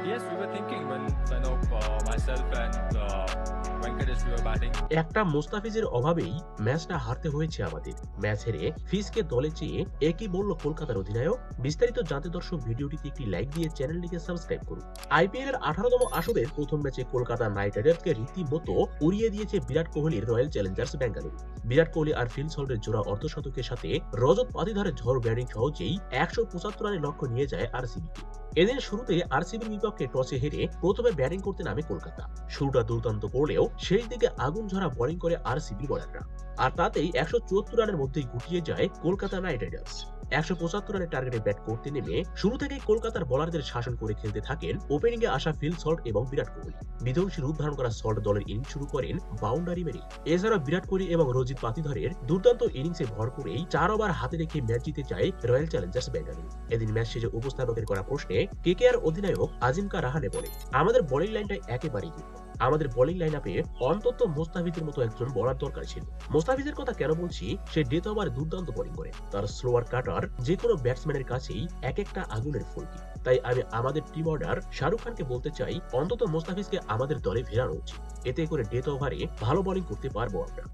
Yes, we were thinking when myself and Venkatesh we were batting. একটা মোস্তাফিজের অভাবেই ম্যাচটা হারতে হয়েছে আমাদের। ম্যাচ হেরে ফিজকে দলে চেয়ে একই বলল কলকাতার অধিনায়ক। বিস্তারিত জানতে দর্শক ভিডিওটিতে একটি লাইক দিয়ে চ্যানেলটিকে সাবস্ক্রাইব করুন। আইপিএল এর 18তম আসরের প্রথম ম্যাচে কলকাতা নাইট রাইডার্সকে রীতিমতো উড়িয়ে দিয়েছে বিরাট কোহলির রয়্যাল চ্যালেঞ্জার্স বেঙ্গালুরু। বিরাট কোহলি আর ফিল সল্টের জোড়া অর্ধশতকের সাথে রজত পাতিদারের ঝড় ব্যাটিং সহজেই 175 রানের লক্ষ্য নিয়ে যায় আরসিবিকে। এদিন শুরুতে আরসিবির বিপক্ষে টসে হেরে প্রথমে ব্যাটিং করতে নামে কলকাতা। শুরুটা দুর্দান্ত করলেও শেষ দিকে আগুন ঝরা বোলিং করে আরসিবি বোলাররা, আর তাতেই 174 রানের মধ্যেই গুটিয়ে যায় কলকাতা নাইট রাইডার্স। 175 রানের টার্গেটে ব্যাট করতে নেমে শুরু থেকেই কলকাতার বোলারদের শাসন করে খেলতে থাকেন ওপেনিং এ আসা ফিল সল্ট এবং বিরাট কোহলি। বিধ্বংসী রূপ ধারণ করা সল্ট দলের ইনিংস শুরু করেন বাউন্ডারি মেরে। এছাড়া বিরাট কোহলি এবং রজিত পাতিধরের দুর্দান্ত ইনিংসে ভর করেই 4 ওভার হাতে রেখে ম্যাচ জিতে যায় রয়্যাল চ্যালেঞ্জার্স বেঙ্গালুরু। এদিন ম্যাচ শেষে উপস্থাপকের করা প্রশ্নে কেকেআর অধিনায়ক আজিমকা রাহানে বলে, আমাদের বোলিং লাইনটা একেবারেই দুর্বল। আমাদের বোলিং লাইন আপে অন্তত মোস্তাফিজের মতো একজন বোলার দরকার ছিল। মোস্তাফিজের কথা কেন বলছি, সে ডেথ ওভারে দুর্দান্ত বোলিং করে। তার স্লোয়ার কাটার যে কোনো ব্যাটসম্যানের কাছেই এক একটা আগুনের ফুলকি। তাই আমি আমাদের টিম অর্ডার শাহরুখ খানকে বলতে চাই, অন্তত মোস্তাফিজকে আমাদের দলে ফেরানো উচিত। এতে করে ডেথ ওভারে ভালো বোলিং করতে পারবো আমরা।